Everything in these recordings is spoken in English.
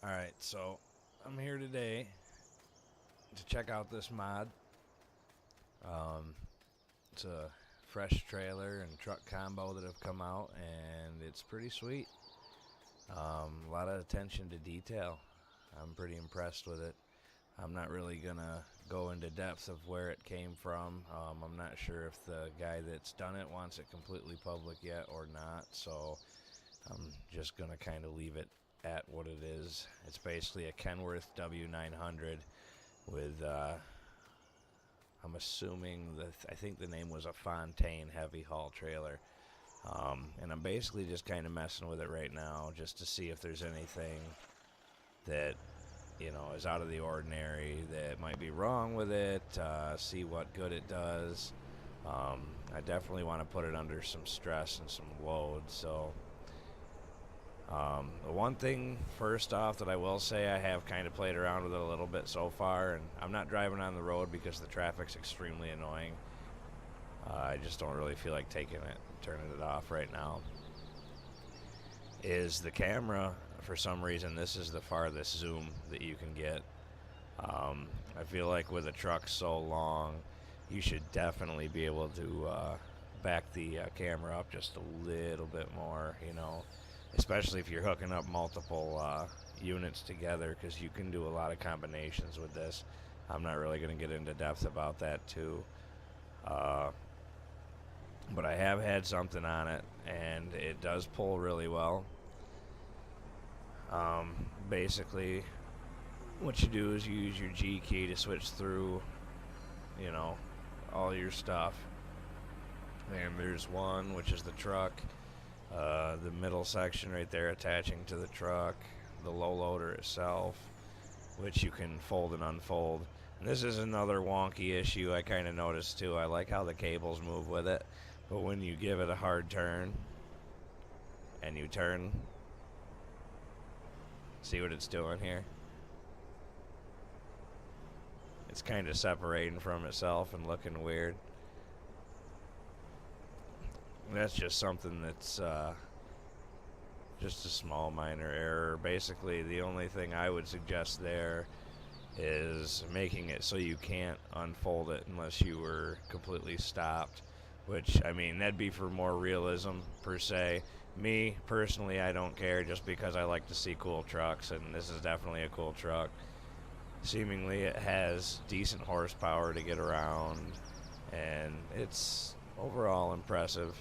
Alright, so I'm here today to check out this mod. Um, it's a fresh trailer and truck combo that have come out, and it's pretty sweet. A lot of attention to detail. I'm pretty impressed with it. I'm not really gonna go into depth of where it came from. I'm not sure if the guy that's done it wants it completely public yet or not, so I'm just gonna kind of leave it at what it is. It's basically a Kenworth W900 with, I'm assuming that I think the name was a Fontaine heavy haul trailer. And I'm basically just kind of messing with it right now just to see if there's anything that is out of the ordinary that might be wrong with it, see what good it does. I definitely want to put it under some stress and some load, so the one thing first off that I will say, I have kind of played around with it a little bit so far, and I'm not driving on the road because the traffic's extremely annoying. I just don't really feel like taking it, turning it off right now. Is the camera, for some reason, this is the farthest zoom that you can get. I feel like with a truck so long, you should definitely be able to back the camera up just a little bit more, especially if you're hooking up multiple units together, because you can do a lot of combinations with this. I'm not really going to get into depth about that too. But I have had something on it, and it does pull really well. Basically, what you do is you use your G key to switch through, you know, all your stuff. And there's one, which is the truck, the middle section right there attaching to the truck, the low loader itself, which you can fold and unfold. And this is another wonky issue I kind of noticed too. I like how the cables move with it, but when you give it a hard turn and you turn, see what it's doing here? It's kind of separating from itself and looking weird. That's just something that's just a small minor error. Basically, the only thing I would suggest there is making it so you can't unfold it unless you were completely stopped, which, I mean, that'd be for more realism per se. Me personally, I don't care, just because I like to see cool trucks, and this is definitely a cool truck. Seemingly it has decent horsepower to get around, and it's overall impressive.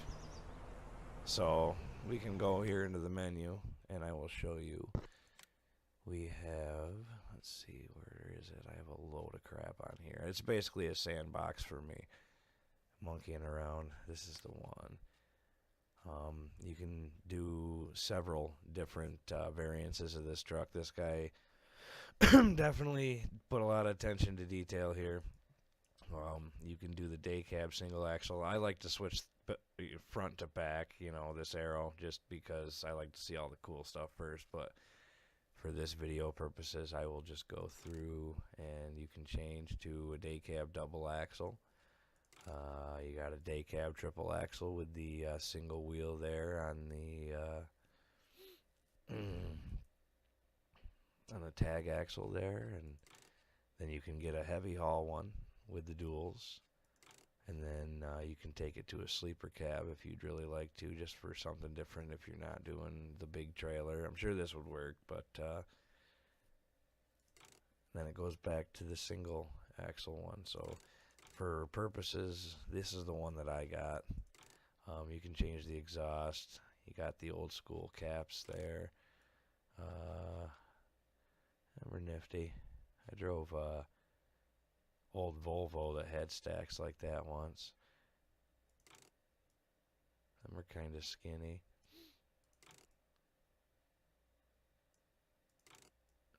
So we can go here into the menu, and I will show you. We have, let's see, where is it? I have a load of crap on here. It's basically a sandbox for me, monkeying around. This is the one. You can do several different variances of this truck. This guy definitely put a lot of attention to detail here. You can do the day cab single axle. I like to switch front to back, this arrow, just because I like to see all the cool stuff first. But for this video purposes, I will just go through, and you can change to a day cab double axle. You got a day cab triple axle with the single wheel there on the on the tag axle there, and then you can get a heavy haul one with the duals, and then you can take it to a sleeper cab if you'd really like to, just for something different if you're not doing the big trailer. I'm sure this would work, but then it goes back to the single axle one. So for purposes, this is the one that I got. You can change the exhaust. You got the old school caps there. They were nifty. I drove old Volvo that had stacks like that once. Them were kind of skinny.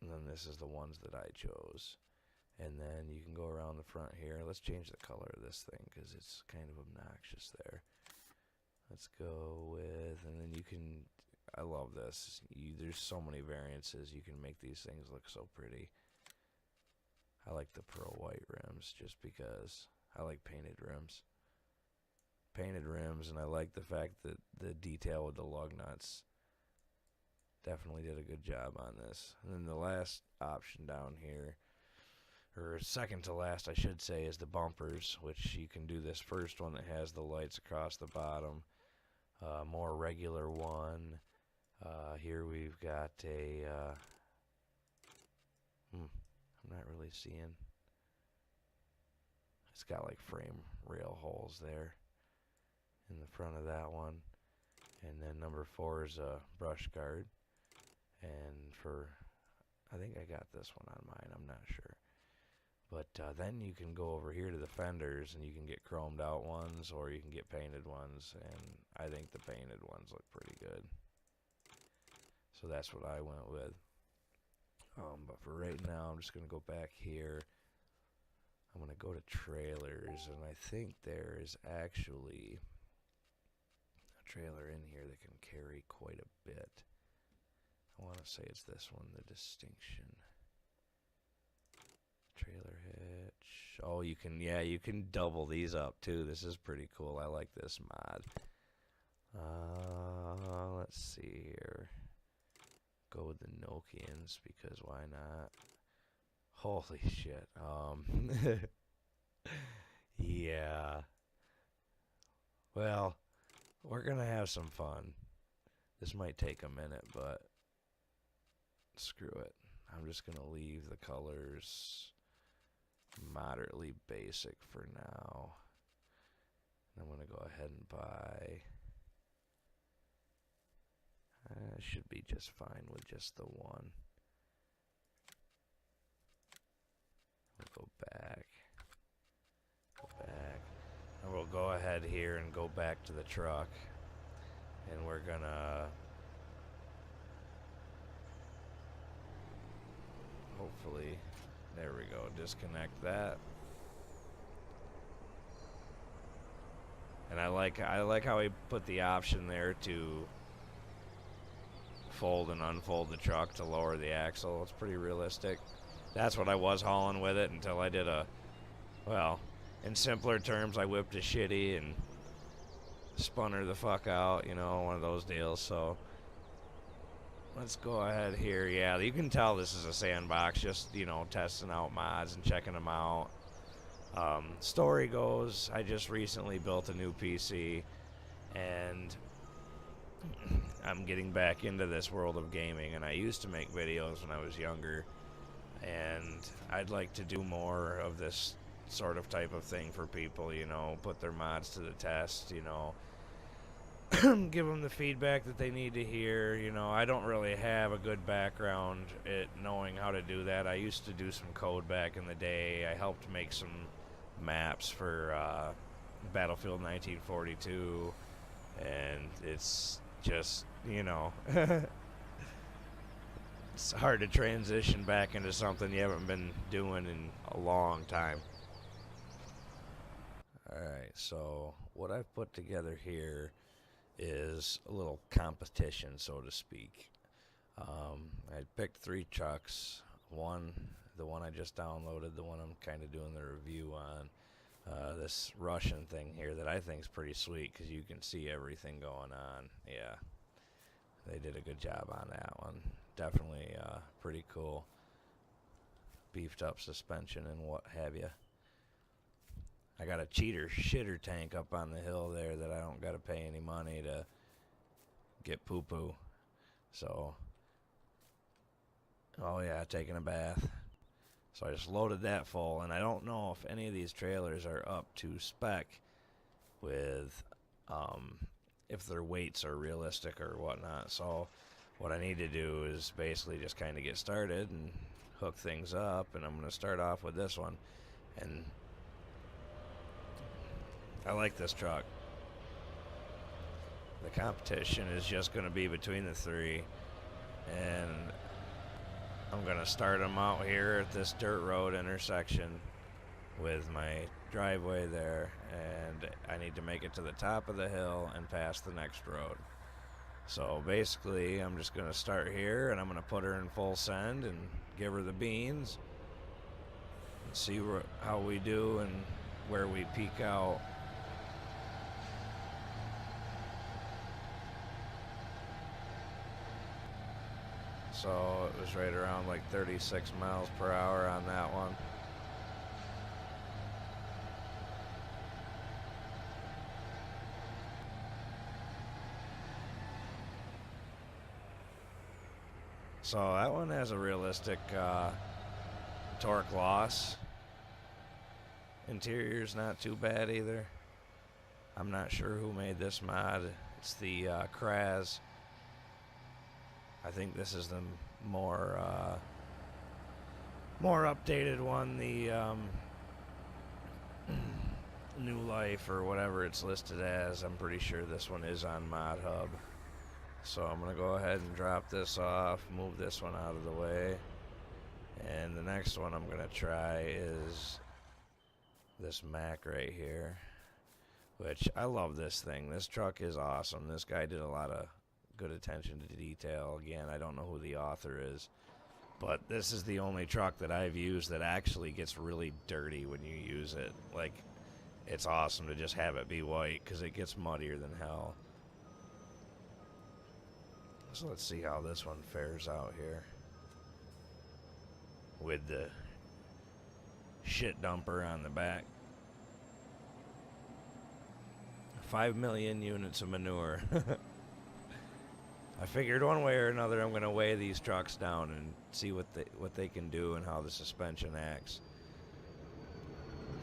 And then this is the ones that I chose. And then you can go around the front here. Let's change the color of this thing because it's kind of obnoxious there. Let's go with, and then you can, I love this. There's so many variances. You can make these things look so pretty. I like the pearl white rims just because I like painted rims. And I like the fact that the detail with the lug nuts definitely did a good job on this. And then the last option down here, or second to last I should say, is the bumpers, which you can do this first one that has the lights across the bottom. More regular one. Here we've got a I'm not really seeing. It's got like frame rail holes there in the front of that one. And then number 4 is a brush guard. And I think I got this one on mine, I'm not sure. But then you can go over here to the fenders and you can get chromed out ones or you can get painted ones. And I think the painted ones look pretty good. So that's what I went with. But for right now, I'm just going to go back here. I'm going to go to trailers, and I think there is actually a trailer in here that can carry quite a bit. I want to say it's this one, the Distinction. Trailer hitch. Oh, you can double these up too. This is pretty cool. I like this mod. Let's see here. Go with the Nokians because why not? Holy shit. Yeah. Well, we're gonna have some fun. This might take a minute, but screw it. I'm just gonna leave the colors moderately basic for now. I'm gonna go ahead and buy. I should be just fine with just the one. We'll go back. And we'll go ahead here and go back to the truck. And we're gonna hopefully, there we go, disconnect that. And I like how he put the option there to fold and unfold the truck to lower the axle. It's pretty realistic. That's what I was hauling with it until I did well, in simpler terms, I whipped a shitty and spun her the fuck out, you know, one of those deals. So let's go ahead here. Yeah, you can tell this is a sandbox, just, you know, testing out mods and checking them out. Story goes, I just recently built a new PC and I'm getting back into this world of gaming, and I used to make videos when I was younger, and I'd like to do more of this sort of type of thing for people, you know, put their mods to the test, you know, give them the feedback that they need to hear. You know, I don't really have a good background at knowing how to do that. I used to do some code back in the day. I helped make some maps for Battlefield 1942, and it's just, you know, it's hard to transition back into something you haven't been doing in a long time. Alright, so what I've put together here is a little competition, so to speak. I picked 3 trucks. The one I just downloaded, the one I'm kind of doing the review on. This Russian thing here that I think is pretty sweet because you can see everything going on. Yeah, they did a good job on that one. Definitely pretty cool. Beefed up suspension and what have you. I got a cheater shitter tank up on the hill there that I don't got to pay any money to get poo-poo. So, oh yeah, taking a bath. So I just loaded that full, and I don't know if any of these trailers are up to spec with if their weights are realistic or whatnot. So what I need to do is basically just kind of get started and hook things up, and I'm going to start off with this one. And I like this truck. The competition is just going to be between the 3, and I'm going to start them out here at this dirt road intersection with my driveway there, and I need to make it to the top of the hill and past the next road. So basically I'm just going to start here, and I'm going to put her in full send and give her the beans and see how we do and where we peak out. So it was right around like 36 miles per hour on that one. So that one has a realistic torque loss. Interior's not too bad either. I'm not sure who made this mod. It's the Kraz. I think this is the more updated one. The New Life or whatever it's listed as. I'm pretty sure this one is on Mod Hub. So I'm going to go ahead and drop this off, move this one out of the way. And the next one I'm going to try is this Mack right here, which I love this thing. This truck is awesome. This guy did a lot of good attention to detail. Again, I don't know who the author is, but this is the only truck that I've used that actually gets really dirty when you use it. Like, it's awesome to just have it be white because it gets muddier than hell. So let's see how this one fares out here with the shit dumper on the back. 5 million units of manure. I figured one way or another I'm going to weigh these trucks down and see what they can do and how the suspension acts.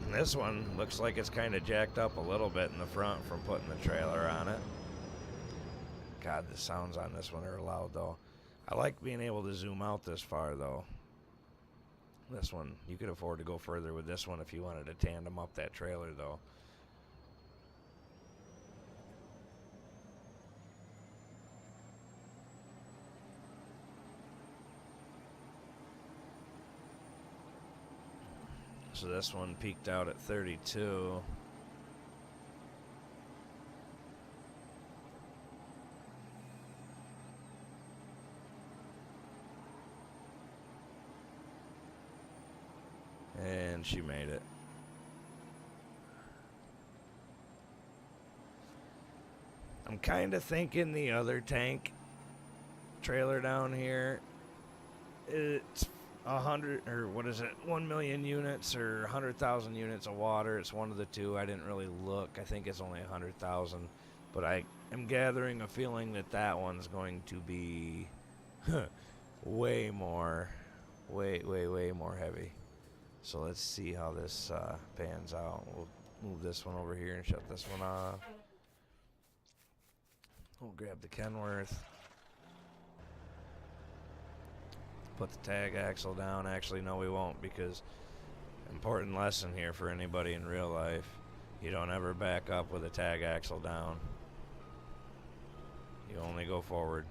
And this one looks like it's kind of jacked up a little bit in the front from putting the trailer on it. God, the sounds on this one are loud, though. I like being able to zoom out this far, though. This one, you could afford to go further with this one if you wanted to tandem up that trailer, though. So this one peaked out at 32. And she made it. I'm kind of thinking the other tank trailer down here, it's 100, or what is it, 1 million units or 100,000 units of water. It's one of the two. I didn't really look. I think it's only 100,000. But I am gathering a feeling that that one's going to be way more heavy. So let's see how this pans out. We'll move this one over here and shut this one off. We'll grab the Kenworth. Put the tag axle down. Actually, no, we won't, because important lesson here for anybody in real life. You don't ever back up with a tag axle down. You only go forward.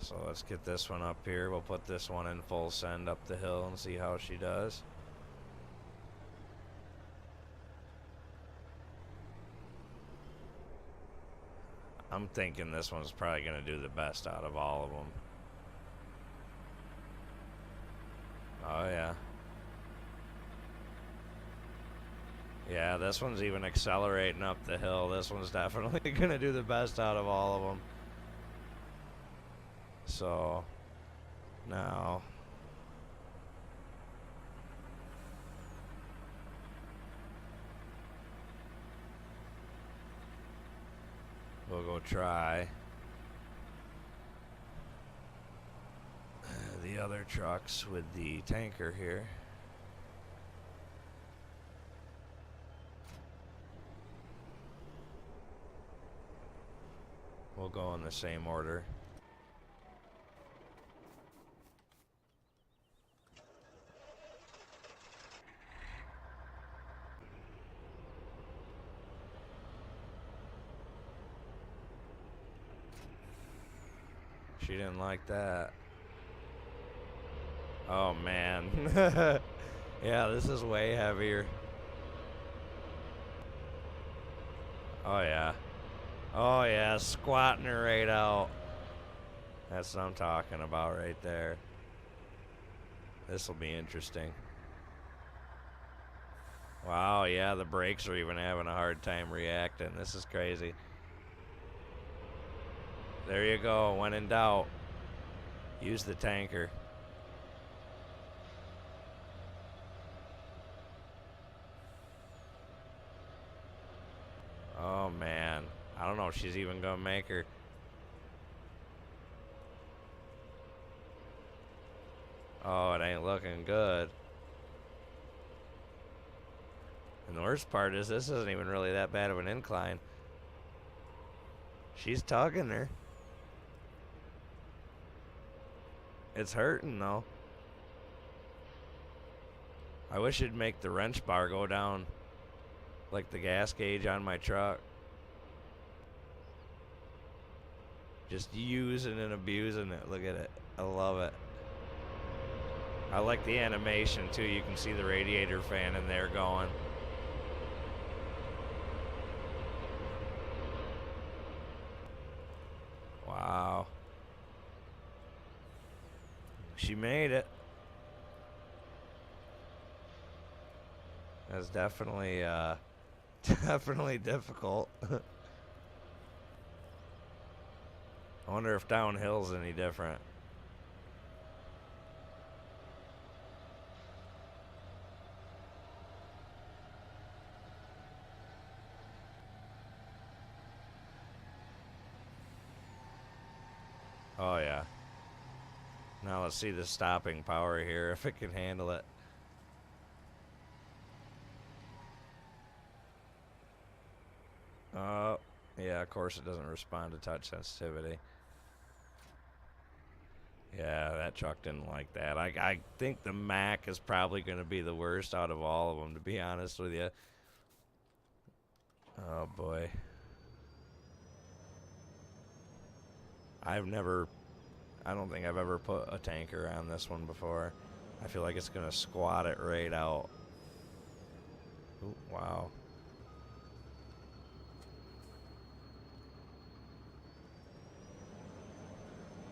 So let's get this one up here. We'll put this one in full send up the hill and see how she does. I'm thinking this one's probably going to do the best out of all of them. Oh, yeah. Yeah, this one's even accelerating up the hill. This one's definitely going to do the best out of all of them. So, now, we'll go try the other trucks with the tanker here. We'll go in the same order. She didn't like that. Oh, man. Yeah, this is way heavier. Oh, yeah. Oh, yeah, squatting her right out. That's what I'm talking about right there. This will be interesting. Wow, yeah, the brakes are even having a hard time reacting. This is crazy. There you go. When in doubt, use the tanker. Oh, man. I don't know if she's even going to make her. Oh, it ain't looking good. And the worst part is this isn't even really that bad of an incline. She's tugging her. It's hurting, though. I wish it'd make the wrench bar go down like the gas gauge on my truck. Just using and abusing it. Look at it. I love it. I like the animation, too. You can see the radiator fan in there going. Wow. She made it. That's definitely, definitely difficult. I wonder if downhill's any different. Oh, yeah. Now let's see the stopping power here, if it can handle it. Oh, yeah, of course it doesn't respond to touch sensitivity. Yeah, that truck didn't like that. I think the Mac is probably going to be the worst out of all of them, to be honest with you. Oh, boy. I don't think I've ever put a tanker on this one before. I feel like it's going to squat it right out. Ooh, wow.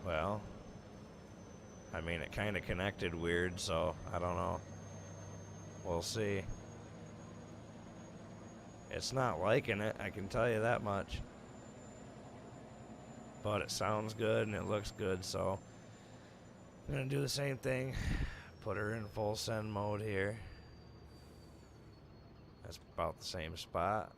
Well, I mean, it kind of connected weird, so I don't know. We'll see. It's not liking it, I can tell you that much. But it sounds good and it looks good, so I'm going to do the same thing. Put her in full send mode here. That's about the same spot.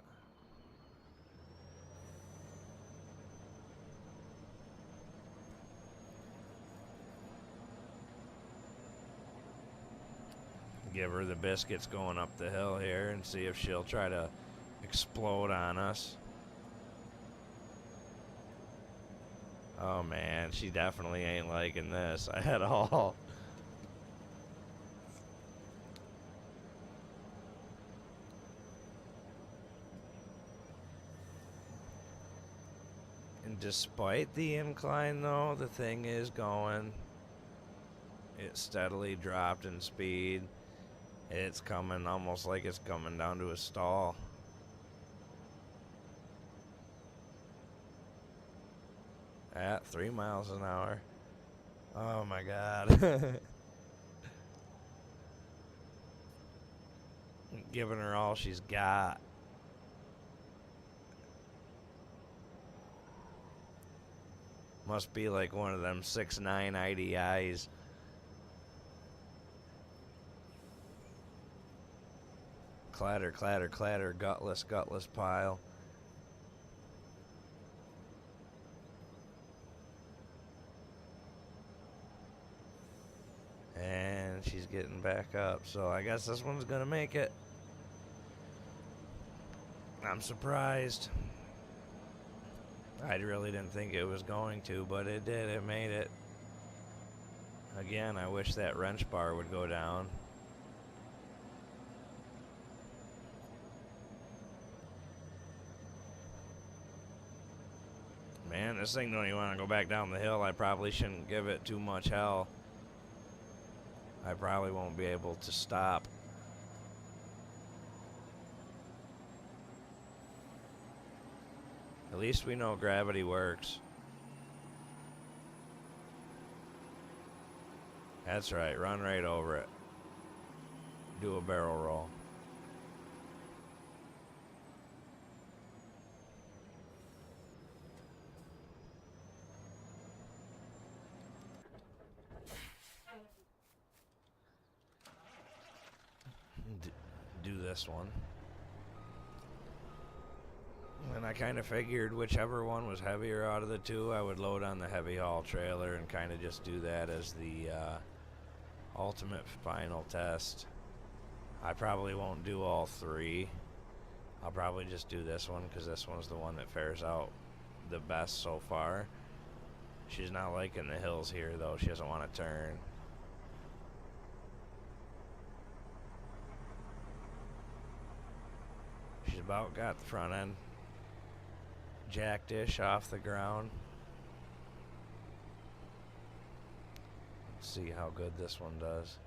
Give her the biscuits going up the hill here and see if she'll try to explode on us. Oh man, she definitely ain't liking this at all. And despite the incline though, the thing is going. It steadily dropped in speed. It's coming almost like it's coming down to a stall. At 3 miles an hour. Oh my god. Giving her all she's got. Must be like one of them 6'9" IDIs. Clatter, clatter, clatter, gutless, gutless pile. And she's getting back up, so I guess this one's gonna make it. I'm surprised. I really didn't think it was going to, but it did. It made it. Again, I wish that wrench bar would go down. Man, this thing don't even want to go back down the hill. I probably shouldn't give it too much hell. I probably won't be able to stop. At least we know gravity works. That's right, run right over it. Do a barrel roll. do this one. And I kind of figured whichever one was heavier out of the two, I would load on the heavy haul trailer and kind of just do that as the ultimate final test. I probably won't do all three. I'll probably just do this one because this one's the one that fares out the best so far. She's not liking the hills here though. She doesn't want to turn. She's about got the front end jacked-ish off the ground. Let's see how good this one does.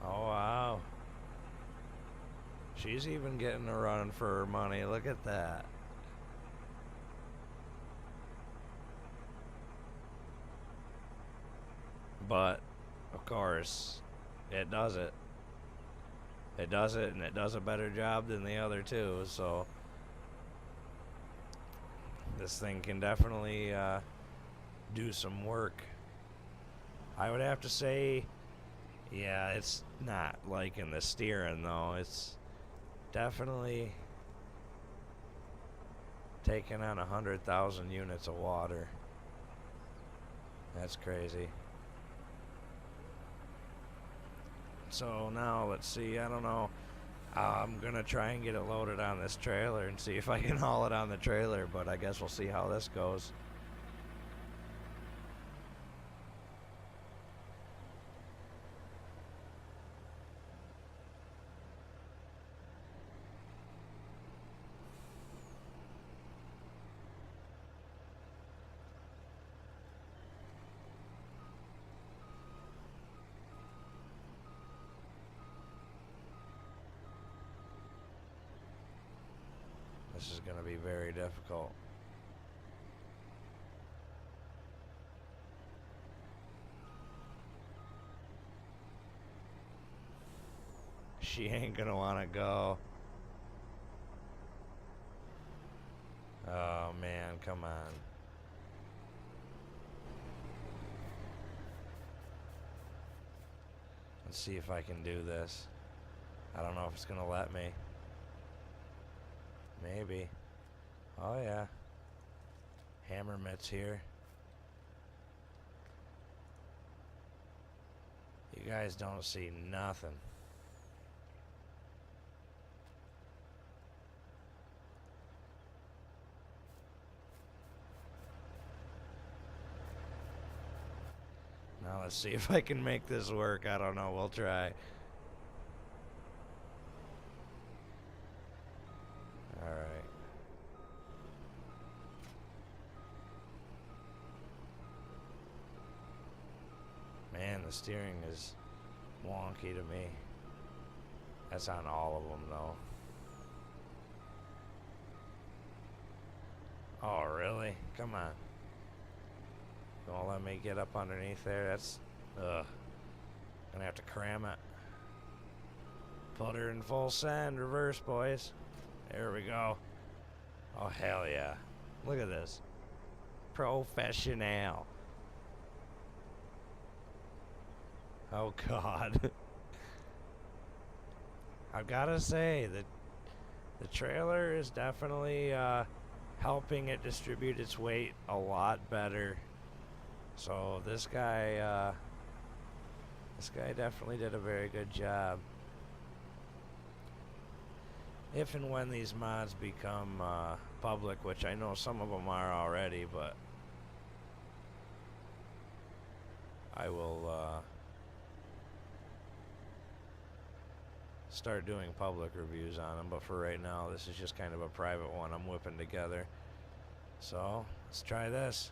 Oh wow. She's even getting a run for her money. Look at that. But, of course, it does it. It does it, and it does a better job than the other two, so this thing can definitely do some work. I would have to say, yeah, it's not liking the steering, though. It's definitely taking on 100,000 units of water. That's crazy. So now let's see, I don't know. I'm gonna try and get it loaded on this trailer and see if I can haul it on the trailer, but I guess we'll see how this goes. This is going to be very difficult. She ain't going to want to go. Oh man, come on. Let's see if I can do this. I don't know if it's going to let me. Maybe. Oh yeah. Hammer mitts here. You guys don't see nothing. Now let's see if I can make this work. I don't know. We'll try. Alright. Man, the steering is wonky to me. That's on all of them, though. Oh, really? Come on. Don't let me get up underneath there. That's, gonna have to cram it. Put her in full send, reverse, boys. There we go. Oh, hell yeah. Look at this. Professional. Oh, God. I've got to say that the trailer is definitely helping it distribute its weight a lot better. So this guy definitely did a very good job. If and when these mods become public, which I know some of them are already, but I will start doing public reviews on them. But for right now, this is just kind of a private one I'm whipping together. So let's try this.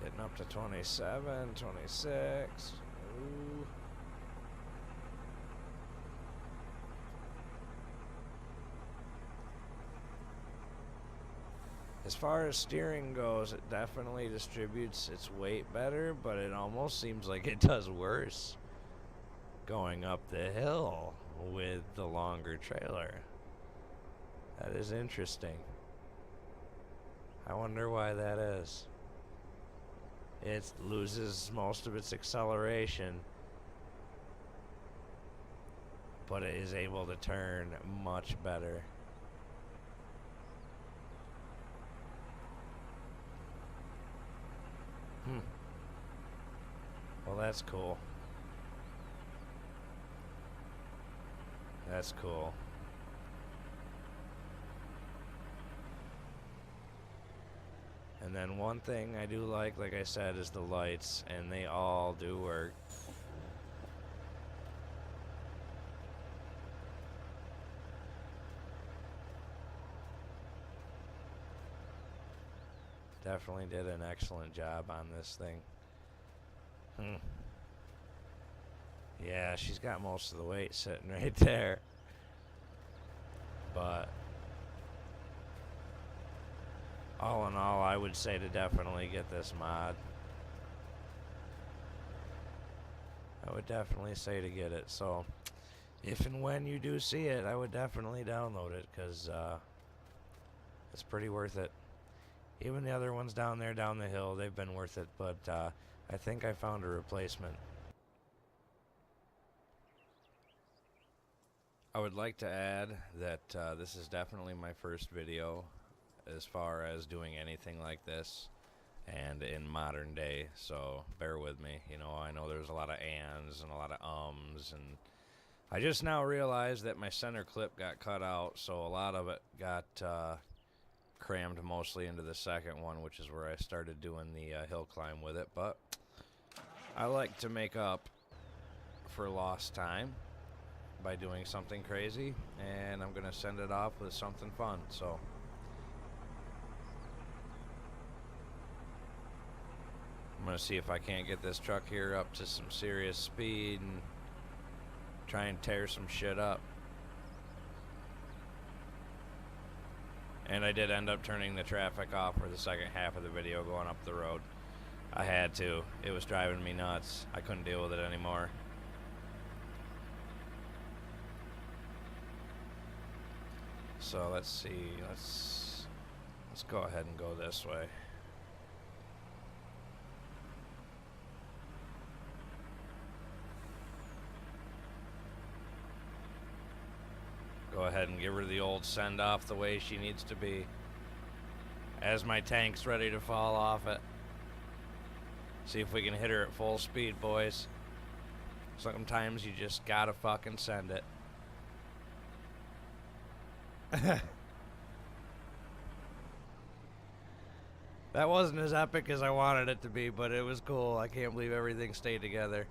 Getting up to 27, 26. Ooh. As far as steering goes, it definitely distributes its weight better, but it almost seems like it does worse going up the hill with the longer trailer. That is interesting. I wonder why that is. It loses most of its acceleration, but it is able to turn much better. Well, that's cool. That's cool. And then one thing I do like I said, is the lights, and they all do work. Definitely did an excellent job on this thing. Yeah, she's got most of the weight sitting right there. But all in all, I would say to definitely get this mod. I would definitely say to get it. So if and when you do see it, I would definitely download it, because it's pretty worth it. Even the other ones down there down the hill, they've been worth it, but I think I found a replacement. I would like to add that this is definitely my first video as far as doing anything like this, and in modern day, so bear with me. You know, I know there's a lot of ands and a lot of ums, and I just now realized that my center clip got cut out, so a lot of it got crammed mostly into the second one, which is where I started doing the hill climb with it. But I like to make up for lost time by doing something crazy, and I'm gonna send it off with something fun. So I'm gonna see if I can't get this truck here up to some serious speed and try and tear some shit up. And I did end up turning the traffic off for the second half of the video going up the road. I had to. It was driving me nuts. I couldn't deal with it anymore. So let's see. Let's go ahead and go this way. Go ahead and give her the old send off the way she needs to be, as my tank's ready to fall off it. See if we can hit her at full speed, boys. Sometimes you just gotta fucking send it. That wasn't as epic as I wanted it to be, but it was cool. I can't believe everything stayed together.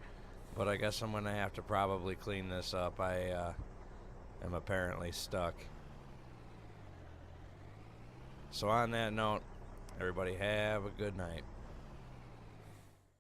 But I guess I'm gonna have to probably clean this up. I am apparently stuck. So on that note, everybody have a good night.